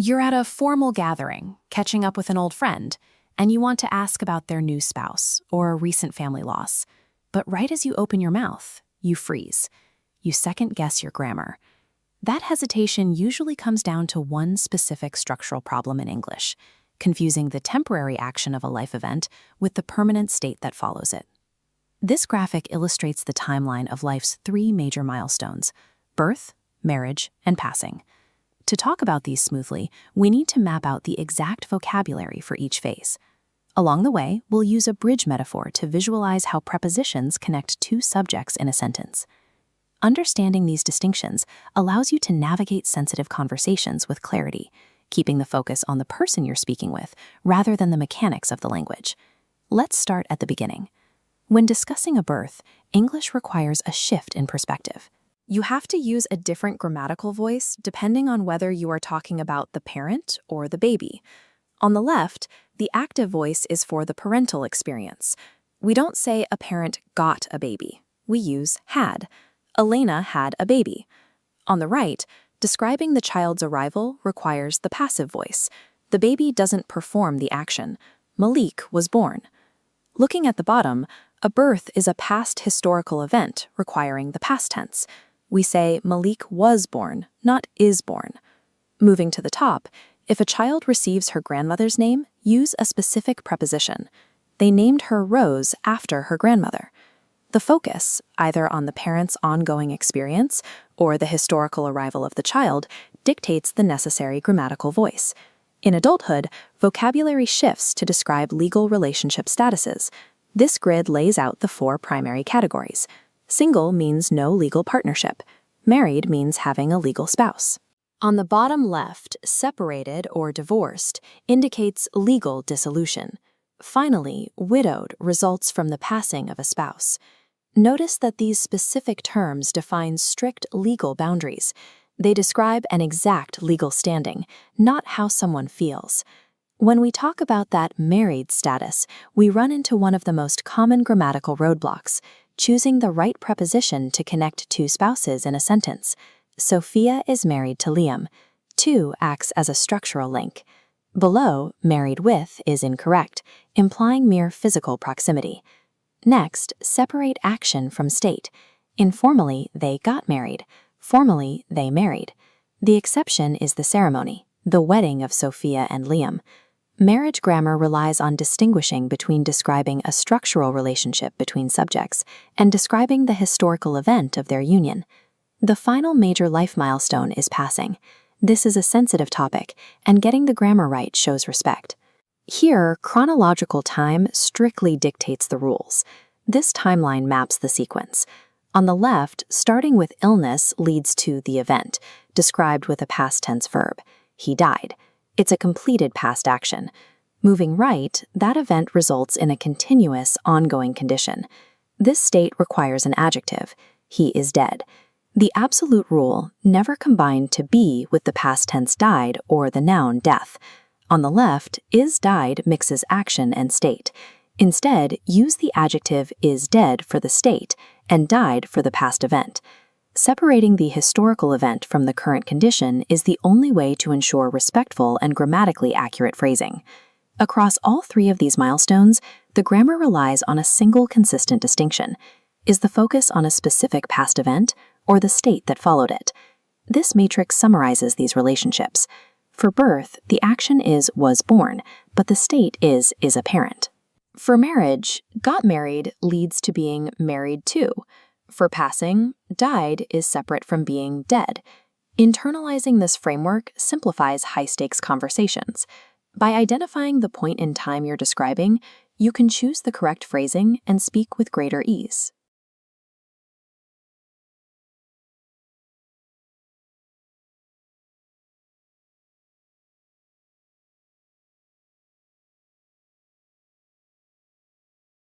You're at a formal gathering, catching up with an old friend, and you want to ask about their new spouse or a recent family loss. But right as you open your mouth, you freeze. You second-guess your grammar. That hesitation usually comes down to one specific structural problem in English, confusing the temporary action of a life event with the permanent state that follows it. This graphic illustrates the timeline of life's three major milestones: birth, marriage, and passing. To talk about these smoothly, we need to map out the exact vocabulary for each phase. Along the way, we'll use a bridge metaphor to visualize how prepositions connect two subjects in a sentence. Understanding these distinctions allows you to navigate sensitive conversations with clarity, keeping the focus on the person you're speaking with rather than the mechanics of the language. Let's start at the beginning. When discussing a birth, English requires a shift in perspective. You have to use a different grammatical voice depending on whether you are talking about the parent or the baby. On the left, the active voice is for the parental experience. We don't say a parent got a baby. We use had. Elena had a baby. On the right, describing the child's arrival requires the passive voice. The baby doesn't perform the action. Malik was born. Looking at the bottom, a birth is a past historical event requiring the past tense. We say Malik was born, not is born. Moving to the top, if a child receives her grandmother's name, use a specific preposition. They named her Rose after her grandmother. The focus, either on the parent's ongoing experience or the historical arrival of the child, dictates the necessary grammatical voice. In adulthood, vocabulary shifts to describe legal relationship statuses. This grid lays out the four primary categories. Single means no legal partnership. Married means having a legal spouse. On the bottom left, separated or divorced indicates legal dissolution. Finally, widowed results from the passing of a spouse. Notice that these specific terms define strict legal boundaries. They describe an exact legal standing, not how someone feels. When we talk about that married status, we run into one of the most common grammatical roadblocks: choosing the right preposition to connect two spouses in a sentence. Sophia is married to Liam. To acts as a structural link. Below, married with is incorrect, implying mere physical proximity. Next, separate action from state. Informally, they got married. Formally, they married. The exception is the ceremony, the wedding of Sophia and Liam. Marriage grammar relies on distinguishing between describing a structural relationship between subjects and describing the historical event of their union. The final major life milestone is passing. This is a sensitive topic, and getting the grammar right shows respect. Here, chronological time strictly dictates the rules. This timeline maps the sequence. On the left, starting with illness leads to the event, described with a past tense verb. He died. It's a completed past action. Moving right, that event results in a continuous, ongoing condition. This state requires an adjective. He is dead. The absolute rule: never combine to be with the past tense died or the noun death. On the left, is died mixes action and state. Instead, use the adjective is dead for the state and died for the past event. Separating the historical event from the current condition is the only way to ensure respectful and grammatically accurate phrasing. Across all three of these milestones, the grammar relies on a single consistent distinction. Is the focus on a specific past event or the state that followed it? This matrix summarizes these relationships. For birth, the action is was born, but the state is apparent. For marriage, got married leads to being married to. For passing, died is separate from being dead. Internalizing this framework simplifies high-stakes conversations. By identifying the point in time you're describing, you can choose the correct phrasing and speak with greater ease.